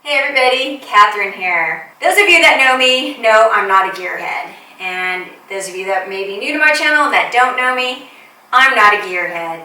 Hey everybody, Catherine here. Those of you that know me know I'm not a gearhead. And those of you that may be new to my channel and that don't know me, I'm not a gearhead.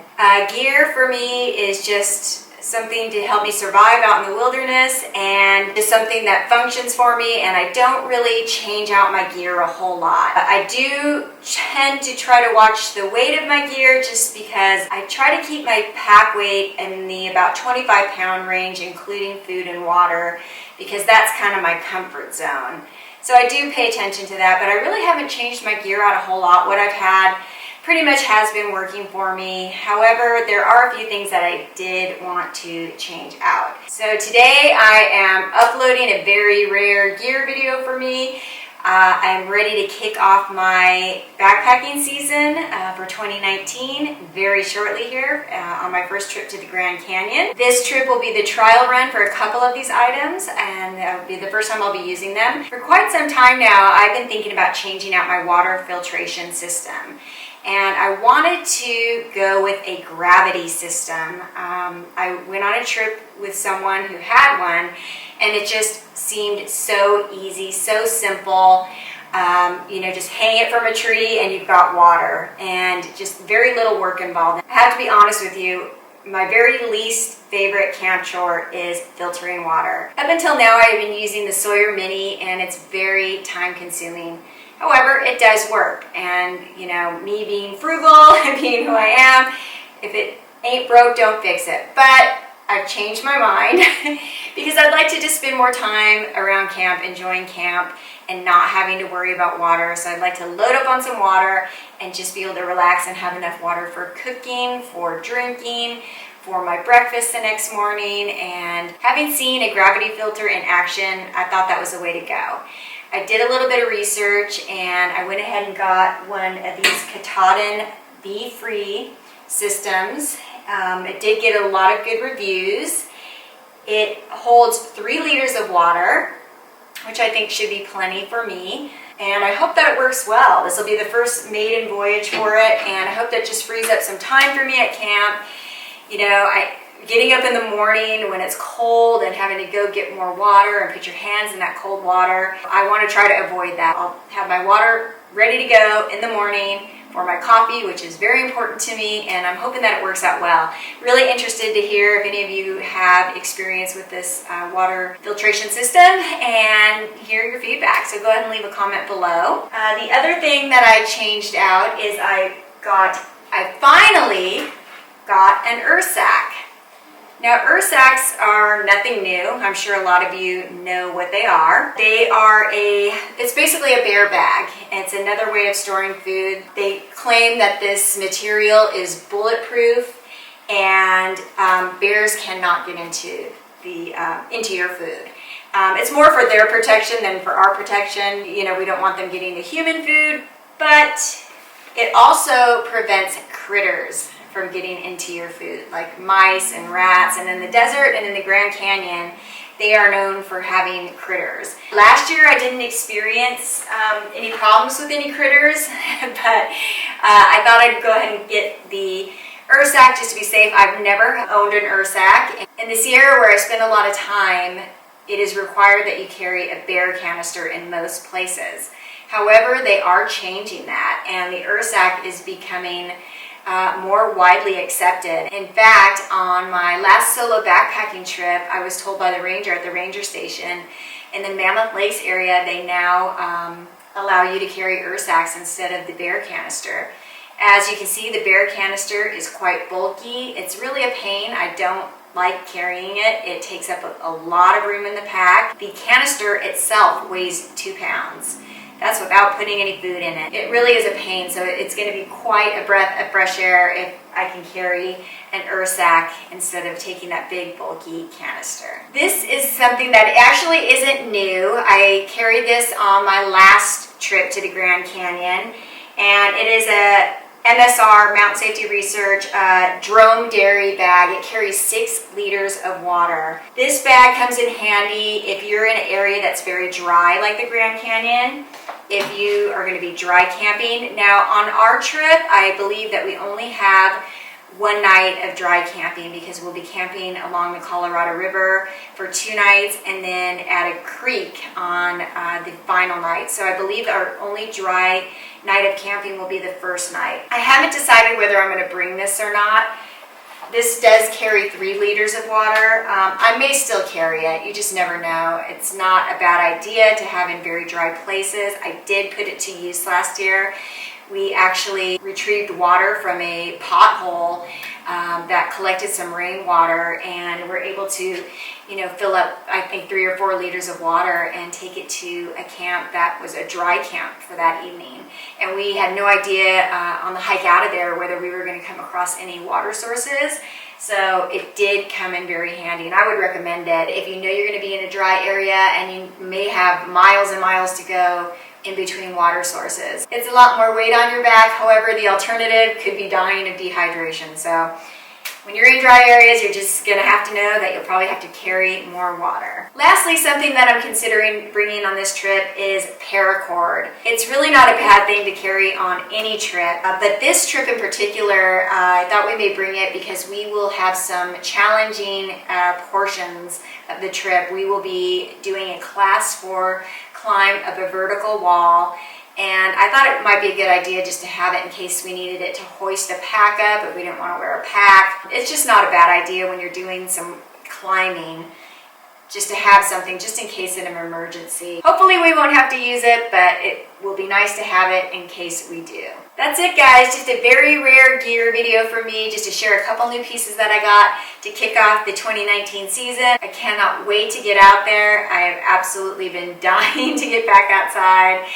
Gear for me is just something to help me survive out in the wilderness and just something that functions for me, and I don't really change out my gear a whole lot. I do tend to try to watch the weight of my gear just because I try to keep my pack weight in the about 25-pound range, including food and water, because that's kind of my comfort zone. So I do pay attention to that, but I really haven't changed my gear out a whole lot. What I've had pretty much has been working for me. However, there are a few things that I did want to change out. So today I am uploading a very rare gear video for me. I'm ready to kick off my backpacking season for 2019 very shortly here on my first trip to the Grand Canyon. This trip will be the trial run for a couple of these items, and it'll be the first time I'll be using them. For quite some time now, I've been thinking about changing out my water filtration system. And I wanted to go with a gravity system. I went on a trip with someone who had one, and it just seemed so easy, so simple. Just hang it from a tree and you've got water, and just very little work involved. I have to be honest with you, my very least favorite camp chore is filtering water. Up until now, I have been using the Sawyer Mini, and it's very time consuming. However, it does work, and me being frugal and being who I am, if it ain't broke, don't fix it. But I've changed my mind because I'd like to just spend more time around camp, enjoying camp, and not having to worry about water. So I'd like to load up on some water and just be able to relax and have enough water for cooking, for drinking, for my breakfast the next morning. And having seen a gravity filter in action, I thought that was the way to go. I did a little bit of research, and I went ahead and got one of these Katahdin Be-Free systems. It did get a lot of good reviews. It holds 3 liters of water, which I think should be plenty for me. And I hope that it works well. This will be the first maiden voyage for it, and I hope that just frees up some time for me at camp. Getting up in the morning when it's cold and having to go get more water and put your hands in that cold water, I want to try to avoid that. I'll have my water ready to go in the morning for my coffee, which is very important to me, and I'm hoping that it works out well. Really interested to hear if any of you have experience with this water filtration system and hear your feedback. So go ahead and leave a comment below. The other thing that I changed out is I finally got an Ursack. Now, Ursacks are nothing new. I'm sure a lot of you know what they are. It's basically a bear bag. It's another way of storing food. They claim that this material is bulletproof, and bears cannot get into your food. It's more for their protection than for our protection. We don't want them getting the human food, but it also prevents critters from getting into your food, like mice and rats. And in the desert and in the Grand Canyon, they are known for having critters. Last year I didn't experience any problems with any critters, but I thought I'd go ahead and get the Ursack just to be safe. I've never owned an Ursack. In the Sierra, where I spend a lot of time, it is required that you carry a bear canister in most places. However, they are changing that, and the Ursack is becoming more widely accepted. In fact, on my last solo backpacking trip, I was told by the ranger at the ranger station in the Mammoth Lakes area, they now allow you to carry Ursacks instead of the bear canister. As you can see, the bear canister is quite bulky. It's really a pain. I don't like carrying it. It takes up a lot of room in the pack. The canister itself weighs 2 pounds. That's without putting any food in it. It really is a pain, so it's going to be quite a breath of fresh air if I can carry an Ursack instead of taking that big bulky canister. This is something that actually isn't new. I carried this on my last trip to the Grand Canyon, and it is a MSR, Mountain Safety Research, Drome Dairy bag. It carries 6 liters of water. This bag comes in handy if you're in an area that's very dry like the Grand Canyon, if you are going to be dry camping. Now on our trip, I believe that we only have one night of dry camping because we'll be camping along the Colorado River for 2 nights and then at a creek on the final night. So I believe our only dry night of camping will be the first night. I haven't decided whether I'm going to bring this or not. This does carry 3 liters of water. I may still carry it. You just never know. It's not a bad idea to have in very dry places. I did put it to use last year. We actually retrieved water from a pothole that collected some rainwater, and we're able to, fill up, I think, 3 or 4 liters of water and take it to a camp that was a dry camp for that evening. And we had no idea on the hike out of there whether we were going to come across any water sources. So it did come in very handy, and I would recommend it if you know you're going to be in a dry area and you may have miles and miles to go in between water sources. It's a lot more weight on your back. However, the alternative could be dying of dehydration. So when you're in dry areas, you're just going to have to know that you'll probably have to carry more water. Lastly, something that I'm considering bringing on this trip is paracord. It's really not a bad thing to carry on any trip, but this trip in particular, I thought we may bring it because we will have some challenging portions of the trip. We will be doing a Class 4 climb of a vertical wall, and I thought it might be a good idea just to have it in case we needed it to hoist a pack up if we didn't want to wear a pack. It's just not a bad idea when you're doing some climbing just to have something just in case in an emergency. Hopefully we won't have to use it, but it will be nice to have it in case we do. That's it, guys. Just a very rare gear video for me, just to share a couple new pieces that I got to kick off the 2019 season. I cannot wait to get out there. I have absolutely been dying to get back outside,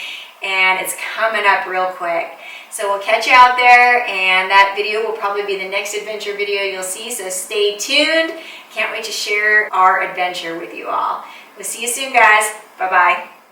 and it's coming up real quick. So we'll catch you out there, and that video will probably be the next adventure video you'll see, so stay tuned. Can't wait to share our adventure with you all. We'll see you soon, guys. Bye-bye.